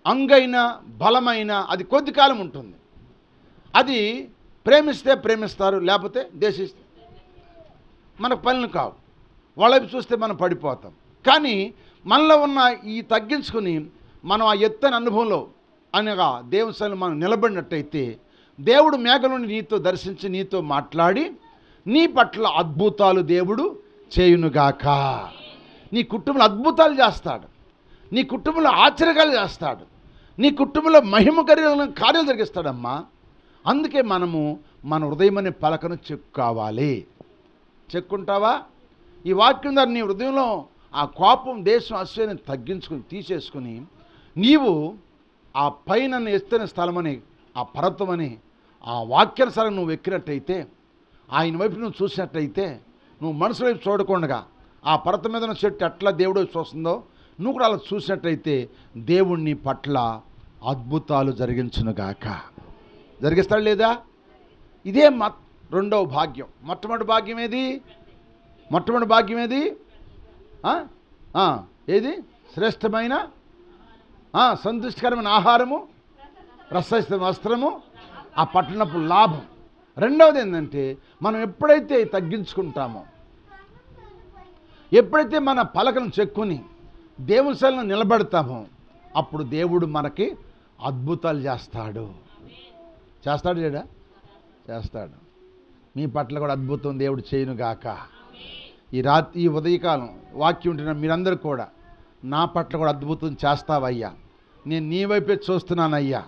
అంగైనా, బలమైన అది కొద్ది కాలం ఉంటుంది. అది ప్రేమిస్తే ప్రేమిస్తారు, లేకపోతే దేశిస్తే మనకు పనులు కావు. వాళ్ళ వైపు చూస్తే మనం పడిపోతాం. కానీ మనలో ఉన్న ఈ తగ్గించుకుని మనం ఆ ఎత్తైన అనుభవంలో అనగా దేవుని సన్నిధిలో మనం నిలబడినట్టయితే దేవుడు మేఘంలోని నీతో దర్శించి నీతో మాట్లాడి నీ పట్ల అద్భుతాలు దేవుడు చేయునుగాక. నీ కుటుంబంలో అద్భుతాలు చేస్తాడు, నీ కుటుంబంలో ఆశ్చర్యాలు చేస్తాడు, నీ కుటుంబంలో మహిమకరమైన కార్యాలు జరిగిస్తాడమ్మా. అందుకే మనము మన హృదయం అనే పలకను చెక్కుకోవాలి. చెక్కుంటావా? ఈ వాక్యం ద్వారా నీ హృదయంలో ఆ కోపం, దేశం, అసూయని తగ్గించుకుని తీసేసుకుని నీవు ఆ పైన ఎత్తైన స్థలమని, ఆ పర్వతమని, ఆ వాక్యానుసారం నువ్వు ఎక్కినట్టయితే, ఆయన వైపు నువ్వు చూసినట్టయితే, నువ్వు మనసు వైపు చూడకుండా ఆ పర్వతం మీద ఉన్న చెట్టు ఎట్లా దేవుడు చూస్తుందో నువ్వు కూడా అలా చూసినట్టయితే దేవుణ్ణి పట్ల అద్భుతాలు జరిగించునుగాక. జరిగిస్తాడు లేదా? ఇదే రెండవ భాగ్యం. మొట్టమొదటి భాగ్యం ఏది? మొట్టమొదటి భాగ్యం ఏది? ఏది? శ్రేష్టమైన సంతుష్టికరమైన ఆహారము, ప్రశస్త వస్త్రము, ఆ పట్టణపు లాభం. రెండవది ఏంటంటే మనం ఎప్పుడైతే తగ్గించుకుంటామో, ఎప్పుడైతే మన పలకను చెక్కుని దేవుని సన్నిధిలో నిలబడతామో అప్పుడు దేవుడు మనకి అద్భుతాలు చేస్తాడు. చేస్తాడు చేయడా? చేస్తాడు. మీ పట్ల కూడా అద్భుతం దేవుడు చేయునుగాక. ఈ ఉదయకాలం వాక్యం ఉంటున్న మీరందరూ కూడా నా పట్ల కూడా అద్భుతం చేస్తావయ్యా, నేను నీ వైపే చూస్తున్నానయ్యా,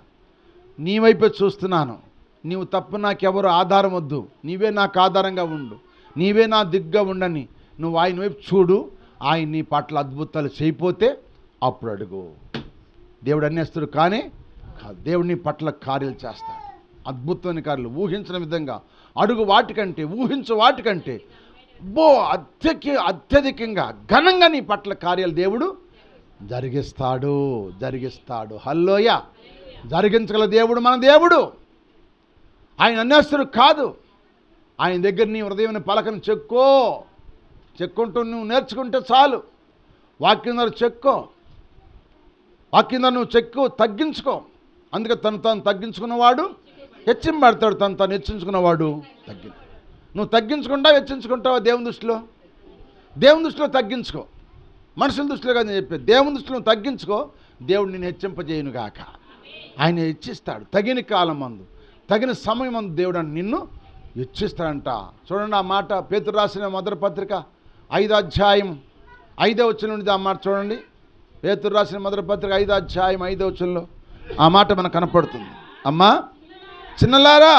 నీ వైపే చూస్తున్నాను, నీవు తప్ప నాకెవరు ఆధారం వద్దు, నీవే నాకు ఆధారంగా ఉండు, నీవే నా దిగ్గా ఉండని నువ్వు ఆయన వైపు చూడు, ఆయన నీ పట్ల అద్భుతాలు చేయకపోతే అప్పుడు అడుగు. దేవుడు అన్నేస్తాడు కానీ దేవుడు నీ పట్ల కార్యాలు చేస్తాడు. అద్భుతమైన కార్యాలు ఊహించిన విధంగా అడుగు వాటికంటే ఊహించు వాటికంటే అత్యధికంగా ఘనంగా నీ పట్ల కార్యాలు దేవుడు జరిగిస్తాడు. హల్లోయ. జరిగించగల దేవుడు మన దేవుడు. ఆయన అన్నేస్తుడు కాదు. ఆయన దగ్గర నీ హృదయం పలకను చెక్కుంటూ నువ్వు నేర్చుకుంటే చాలు. వాక్యం ద్వారా వాక్యం ద్వారా నువ్వు తగ్గించుకో. అందుకే తను తగ్గించుకున్నవాడు హెచ్చింపబడతాడు, తను హెచ్చించుకున్నవాడు నువ్వు తగ్గించుకుంటావు హెచ్చించుకుంటావా? దేవుని దృష్టిలో తగ్గించుకో. మనుషుల దృష్టిలో కాదు నేను చెప్పేది. దేవుని దృష్టిలో నువ్వు తగ్గించుకో, దేవుడు నిన్ను హెచ్చింపజేయునుగాక. ఆయన హెచ్చిస్తాడు. తగిన కాలం మందు తగిన సమయం మందు దేవుడు నిన్ను హెచ్చిస్తాడంట. చూడండి ఆ మాట పేతురు రాసిన మొదటి పత్రిక 5వ అధ్యాయం 5వ వచనం నుండి ఆ మాట చూడండి. పేతురు రాసిన మొదటి పత్రిక 5వ అధ్యాయం 5వ వచనంలో ఆ మాట మనకు కనపడుతుంది. అమ్మా చిన్నలారా,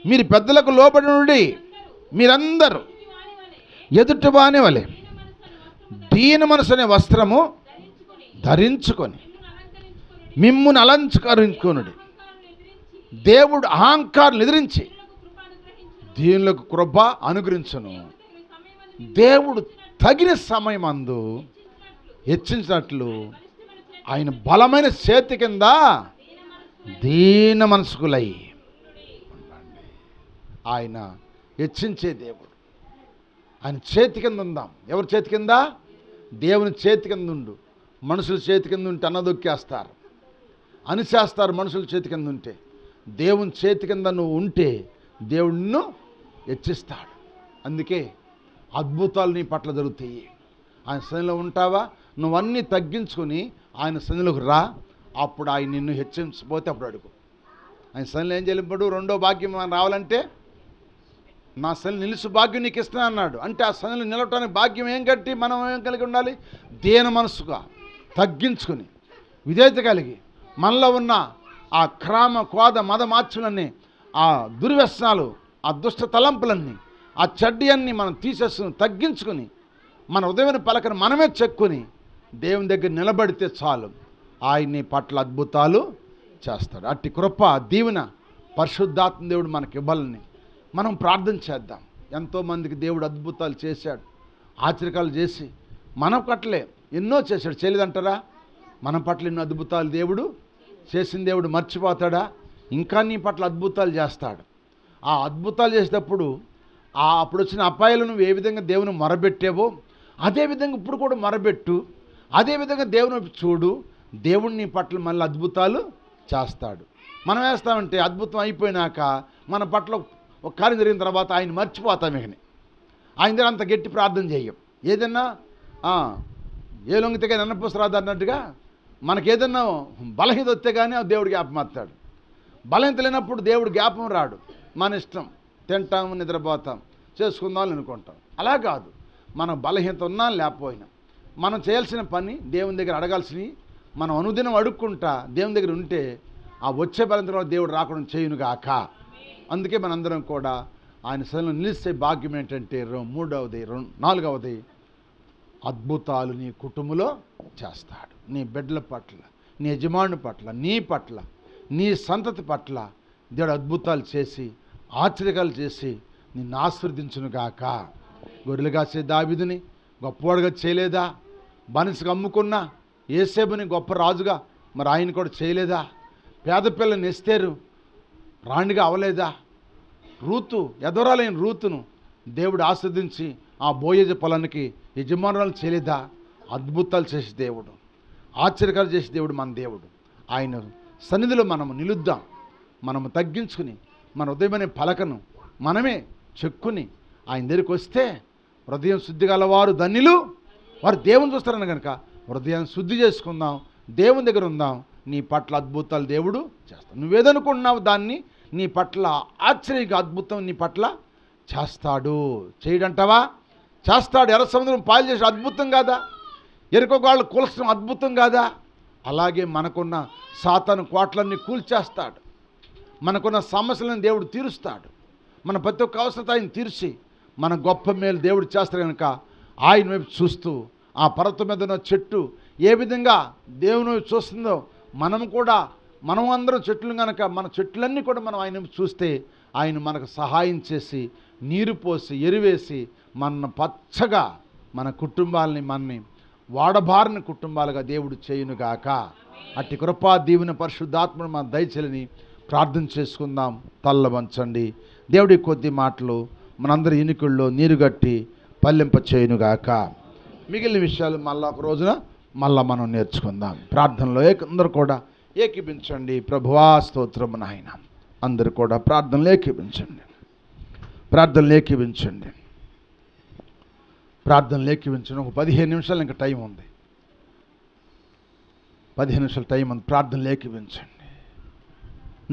మీరు పెద్దలకు లోబడి నుండి మీరందరూ ఎదుటివాని వలె దీన మనసు అనే వస్త్రము ధరించుకొని మిమ్మును అలంకరించుకొనుడి. దేవుడు అహంకారం ఎదిరించి దీనులకు కృప అనుగ్రహించును. దేవుడు తగిన సమయమందు హెచ్చించినట్లు ఆయన బలమైన చేతి కింద దీన మనసుకులై ఉండండి. ఆయన హెచ్చించే దేవుడు. ఆయన చేతి కింద ఉందాం. ఎవరి చేతి కింద? దేవుని చేతి కింద ఉండు. మనుషుల చేతి కింద ఉంటే అన్నదొక్కేస్తారు, అనిచేస్తారు. మనుషుల చేతి కింద ఉంటే దేవుని చేతి కింద నువ్వు ఉంటే దేవుడు నిన్ను హెచ్చిస్తాడు. అందుకే అద్భుతాలు నీ పట్ల జరుగుతాయి. ఆయన సన్నిధిలో ఉంటావా? నువ్వన్నీ తగ్గించుకొని ఆయన సన్నిధిలోకి రా. అప్పుడు ఆయన నిన్ను హెచ్చించకపోతే అప్పుడు అడుగు. ఆయన సన్నిధిలో ఏం చెల్లింపడు? రెండో భాగ్యం మనం రావాలంటే నా సన్నిధి నిలుసు భాగ్యం నీకు ఇస్తున్నా అన్నాడు. అంటే ఆ సన్నిధిలో నిలవటానికి భాగ్యం ఏం కట్టి మనం ఏం కలిగి ఉండాలి? దీన మనసుగా తగ్గించుకొని విధేయత కలిగి మనలో ఉన్న ఆ క్రామ కోద మద మార్చులన్నీ, ఆ దుర్వ్యసనాలు, ఆ దుష్ట తలంపులన్నీ, ఆ చెడ్డి అన్నీ మనం తీసేసుకుని తగ్గించుకొని మన హృదయమైన పలకను మనమే చెక్కుని దేవుని దగ్గర నిలబడితే చాలు, ఆయన్ని పట్ల అద్భుతాలు చేస్తాడు. అట్టి కృప దీవెన పరిశుద్ధాత్మ దేవుడు మనకి ఇవ్వాలని మనం ప్రార్థన చేద్దాం. ఎంతోమందికి దేవుడు అద్భుతాలు చేశాడు, ఆశ్చర్యాలు చేసి మన పట్లే ఎన్నో చేశాడు. చేయలేదంటారా? మన పట్ల ఎన్నో అద్భుతాలు దేవుడు చేసిన దేవుడు మర్చిపోతాడా? ఇంకా నీ పట్ల అద్భుతాలు చేస్తాడు. ఆ అద్భుతాలు చేసేటప్పుడు అప్పుడు వచ్చిన అపాయాలు నువ్వు ఏ విధంగా దేవుని మొరబెట్టావో అదేవిధంగా ఇప్పుడు కూడా మొరబెట్టు. అదేవిధంగా దేవుని చూడు. దేవుడు నీ పట్ల మళ్ళీ అద్భుతాలు చేస్తాడు. మనం వేస్తామంటే అద్భుతం అయిపోయినాక మన పట్ల ఒక కార్యం జరిగిన తర్వాత ఆయన మర్చిపోతాం. ఇకని ఆయన దగ్గర అంత గట్టి ప్రార్థన చేయం. ఏదన్నా ఏ లొంగితే నన్నపూస రాదు అన్నట్టుగా మనకేదన్నా బలహీనత వస్తే కానీ దేవుడు జ్ఞాపం వస్తాడు. బలహీనత లేనప్పుడు దేవుడు జ్ఞాపం రాడు. మన ఇష్టం, తింటాం, నిద్రపోతాం, చేసుకుందాం అనుకుంటాం. అలా కాదు. మనం బలహీనత ఉన్నా లేకపోయినా మనం చేయాల్సిన పని దేవుని దగ్గర అడగాల్సినవి మనం అనుదినం అడుక్కుంటా దేవుని దగ్గర ఉంటే ఆ వచ్చే బలంతో దేవుడు రాకుండా చేయునుగాక. అందుకే మనందరం కూడా ఆయన సన్నిధిలో నిలిచే భాగ్యం ఏంటంటే మూడవది, నాలుగవది, అద్భుతాలు నీ కుటుంబంలో చేస్తాడు. నీ బిడ్డల పట్ల, నీ యజమాని పట్ల, నీ పట్ల, నీ సంతతి పట్ల దేవుడు అద్భుతాలు చేసి ఆశ్చర్యాలు చేసి నిన్ను ఆశీర్వదించునుగాక. గొర్రెలు కాసే దావీదుని గొప్పవాడుగా చేయలేదా? బానిసగా అమ్ముకున్న యేసేపుని గొప్ప రాజుగా మరి ఆయన కూడా చేయలేదా? పేద పిల్లని ఎస్తేరు రాణిగా అవలేదా? రూతు, ఎదవరాలైన రూతును దేవుడు ఆస్వాదించి ఆ బోయేజ పొలానికి యజమానురాలు చేయలేదా? అద్భుతాలు చేసే దేవుడు, ఆశ్చర్యకాలు చేసే దేవుడు మన దేవుడు. ఆయన సన్నిధిలో మనము నిలుద్దాం. మనము తగ్గించుకుని మన ఉదయమనే పలకను మనమే చెక్కుని ఆయన దగ్గరికి వస్తే హృదయం శుద్ధి గలవారు ధన్యులు, వారు దేవుని చూస్తారని కనుక హృదయాన్ని శుద్ధి చేసుకుందాం, దేవుని దగ్గర ఉందాం. నీ పట్ల అద్భుతాలు దేవుడు చేస్తాడు. నువ్వేదనుకుంటున్నావు దాన్ని నీ పట్ల ఆశ్చర్యంగా అద్భుతం నీ పట్ల చేస్తాడు. చేయడంటావా? చేస్తాడు. ఎర్ర సముద్రం పాలు చేసి అద్భుతం కాదా? ఎరుకోగాళ్ళు కూల్చడం అద్భుతం కాదా? అలాగే మనకున్న సాతాను కోట్లన్నీ కూల్చేస్తాడు. మనకున్న సమస్యలను దేవుడు తీరుస్తాడు. మన ప్రతి ఒక్క అవసరత ఆయన తీర్చి మన గొప్ప మేలు దేవుడు చేస్తాడు కనుక ఆయన వైపు చూస్తూ ఆ పర్వతం మీద ఉన్న చెట్టు ఏ విధంగా దేవుని వైపు చూస్తుందో మనం అందరం చెట్లు కనుక మన చెట్లన్నీ కూడా మనం ఆయన వైపు చూస్తే ఆయన మనకు సహాయం చేసి నీరు పోసి ఎరువేసి మన పచ్చగా మన కుటుంబాలని మనని వాడబారిన కుటుంబాలుగా దేవుడు చేయునుగాక. అట్టి కృపా దీవెన పరిశుద్ధాత్మను మన దయచేలని ప్రార్థన చేసుకుందాం. తల్ల వంచండి. దేవుడి కొద్ది మాటలు మనందరి ఎన్నికల్లో నీరుగట్టి పల్లెంప చేయునుగాక. మిగిలిన విషయాలు మళ్ళా ఒక రోజున మనం నేర్చుకుందాం. ప్రార్థనలో అందరూ కూడా ఏకీభించండి. ప్రభువా స్తోత్రము నాయన. అందరూ కూడా ప్రార్థనలు ఏకీభించండి. ఒక 15 నిమిషాలు ఇంకా టైం ఉంది. 15 నిమిషాలు టైం ఉంది. ప్రార్థనలు ఏకీభించండి.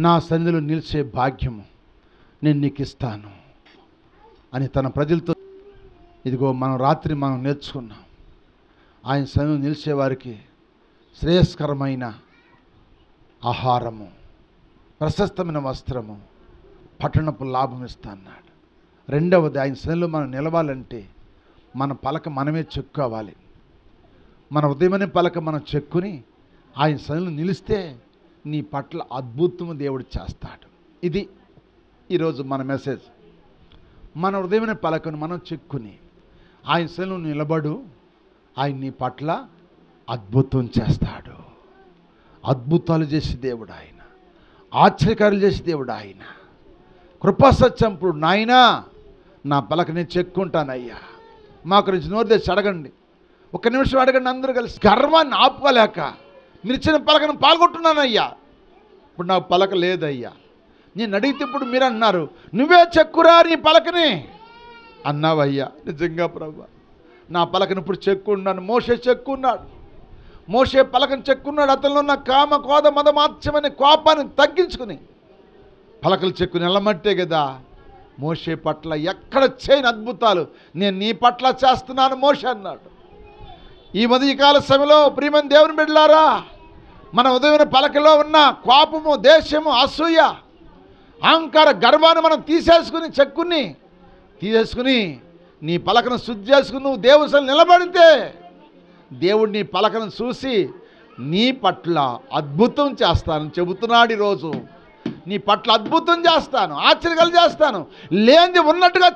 నా సన్నిధిలో నిలిచే భాగ్యము నేను నీకు ఇస్తాను అని తన ప్రజలతో, ఇదిగో రాత్రి మనం నేర్చుకున్నాం. ఆయన సన్నిధిలో నిలిచే వారికి శ్రేయస్కరమైన ఆహారము, ప్రశస్తమైన వస్త్రము, పట్టణపు లాభం ఇస్తా అన్నాడు. రెండవది, ఆయన సన్నిధిలో మనం నిలవాలంటే మన పలక మనమే చెక్కుకోవాలి. మన ఉదయమనే పలక మనం చెక్కుని ఆయన సన్నిధిలో నిలిస్తే నీ పట్ల అద్భుతము దేవుడు చేస్తాడు. ఇది ఈరోజు మన మెసేజ్. మన హృదయమైన పలకను మనం చెక్కుని ఆయన సన్నిధిలో నిలబడు. ఆయన నీ పట్ల అద్భుతం చేస్తాడు. అద్భుతాలు చేసే దేవుడు ఆయన, ఆశ్చర్యకార్యాలు చేసే దేవుడు ఆయన. కృపాసత్యంపుడు నాయనా నా పలక నేను చెక్కుంటానయ్యా. మాకు నుంచి నోరు తెచ్చి అడగండి. 1 నిమిషం అడగండి అందరూ కలిసి. గర్వాన్ని ఆపుకోలేక మీరు ఇచ్చిన పలకను పాల్గొంటున్నానయ్యా, ఇప్పుడు నాకు పలక లేదయ్యా. నేను అడిగితే ఇప్పుడు మీరు అన్నారు నువ్వే చెక్కురా నీ పలకని అన్నావయ్యా. నిజంగా ప్రభు నా పలకను ఇప్పుడు చెక్కున్నాను. మోషే చెక్కున్నాడు. మోషే పలకను చెక్కున్నాడు. అతనిలో ఉన్న కామ కోద మదమాత్సమైన కోపాన్ని తగ్గించుకుని పలకలు చెక్కుని వెళ్ళమంటే కదా మోషే పట్ల ఎక్కడ చేయని అద్భుతాలు నేను నీ పట్ల చేస్తున్నాను మోషే అన్నాడు. ఈ మధ్యకాల సమయంలో ప్రియమైన దేవుని బిడ్డలారా, మన ఉదయమైన పలకలో ఉన్న కోపము, దేశము, అసూయ, అహంకార గర్వాన్ని మనం తీసేసుకుని నీ పలకను శుద్ధి చేసుకుని నువ్వు దేవుని సన్నిధిలో నిలబడితే దేవుడు నీ పలకను చూసి నీ పట్ల అద్భుతం చేస్తానని చెబుతున్నాడు. ఈరోజు నీ పట్ల అద్భుతం చేస్తాను, ఆశ్చర్యాలు చేస్తాను, లేనిది ఉన్నట్టుగా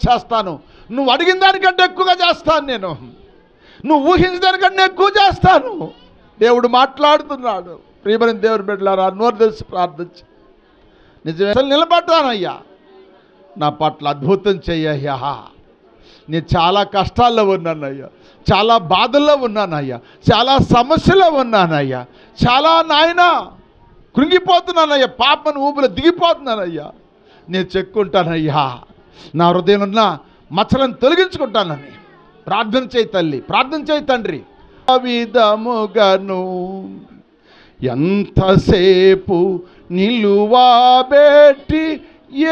చేస్తాను. నువ్వు అడిగిన దానికంటే ఎక్కువగా చేస్తాను. నేను నువ్వు ఊహించిన దానికంటే ఎక్కువ చేస్తాను. దేవుడు మాట్లాడుతున్నాడు. ప్రియమైన దేవుని బిడ్డలారా, నోరు తెలిసి ప్రార్థించి నిజమే నిలబడ్డానయ్యా, నా పట్ల అద్భుతం చెయ్యయ్యా. నేను చాలా కష్టాల్లో ఉన్నానయ్యా, చాలా బాధల్లో ఉన్నానయ్యా, చాలా సమస్యలో ఉన్నానయ్యా, చాలా నాయనా కృంగిపోతున్నానయ్యా, పాపను ఊపిలో దిగిపోతున్నానయ్యా. నేను చెక్కుంటానయ్యా, నా హృదయంలో ఉన్న మచ్చలను తొలగించుకుంటానని ప్రార్థన చేయి తల్లి, ప్రార్థన చేయి తండ్రి. ఆ విధముగాను ఎంతసేపు నిలువబెట్టి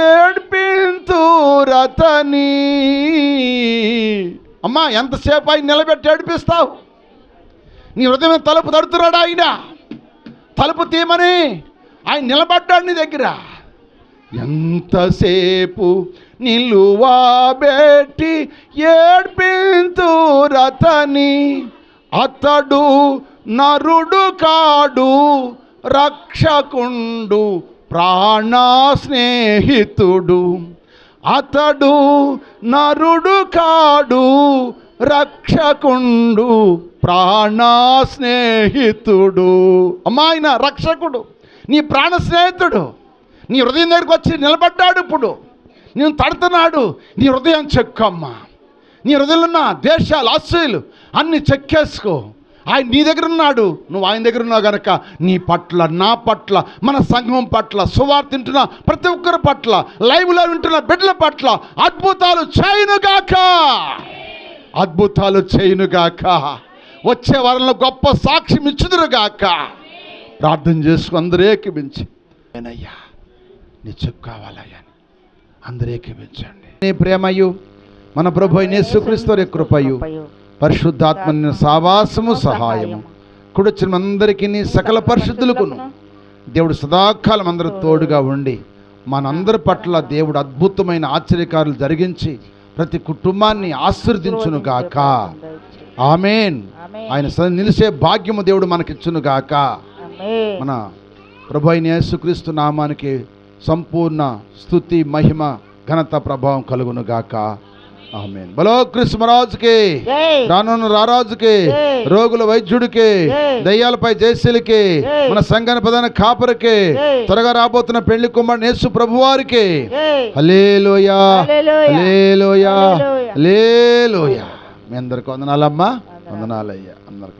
ఏడ్పింతురతని. అమ్మా, ఎంతసేపు ఆయన నిలబెట్టి ఏడిపిస్తావు? నీ హృదయం తలుపు తడుతున్నాడు ఆయన, తలుపు తీయమని ఆయన నిలబడ్డాడు నీ దగ్గర. ఎంతసేపు నిలువబెట్టి ఏడ్పింతురతని. అతడు నరుడు కాడు, రక్షకుండు, ప్రాణ స్నేహితుడు. అతడు నరుడు కాడు, రక్షకుండు, ప్రాణ స్నేహితుడు. అమ్మా, ఆయన రక్షకుడు, నీ ప్రాణ స్నేహితుడు. నీ హృదయం దగ్గరికి వచ్చి నిలబడ్డాడు. ఇప్పుడు నేను తడుతున్నాడు. నీ హృదయం చెక్కమ్మా. నీ హృదయంలో ఉన్న దేశాలు, అసూయలు అన్నీ చెక్కేసుకో. ఆయన నీ దగ్గర ఉన్నాడు, నువ్వు ఆయన దగ్గర ఉన్నావు కనుక నీ పట్ల, నా పట్ల, మన సంఘం పట్ల, సువార్త వింటున్న ప్రతి ఒక్కరి పట్ల, లైవ్లో వింటున్న బిడ్డల పట్ల అద్భుతాలు చేయనుగాక, అద్భుతాలు చేయనుగాక. వచ్చే వారంలో గొప్ప సాక్ష్యం ఇచ్చుదురుగాక. ప్రార్థన చేసుకు అందరూ ఏకీభించి, నేనయ్యా నీ చెప్పు కావాలయ్యా అందరూ ఏకీభించండి. నీ ప్రేమయు మన ప్రభు అయిన యేసుక్రీస్తు వారి కృపయు పరిశుద్ధాత్మ సావాసము సహాయము కూడొచ్చిన అందరికీ సకల పరిశుద్ధులకును దేవుడు సదాకాలం అందరూ తోడుగా ఉండి మనందరి పట్ల దేవుడు అద్భుతమైన ఆశ్చర్యకార్యాలు జరిగించి ప్రతి కుటుంబాన్ని ఆశీర్వదించునుగాక. ఆమేన్. ఆయన నిలిచే భాగ్యము దేవుడు మనకిచ్చునుగాక. మన ప్రభు అయిన యేసుక్రీస్తు నామానికి సంపూర్ణ స్తుతి, మహిమ, ఘనత, ప్రభావం కలుగునుగాక. ఆమేన్. బలో కృష్ణరాజుకి, రానున్న రారాజుకి, రోగుల వైద్యుడికి, దయ్యాలపై జయశీలికి, మన సంఘాన్ని ప్రధాన కాపరికి, త్వరగా రాబోతున్న పెళ్లి కుమారుడు యేసు ప్రభువారికి హల్లెలూయా, హల్లెలూయా, హల్లెలూయా. మీ అందరికి వందనాలమ్మా, వందనాలయ్యా అందరికి.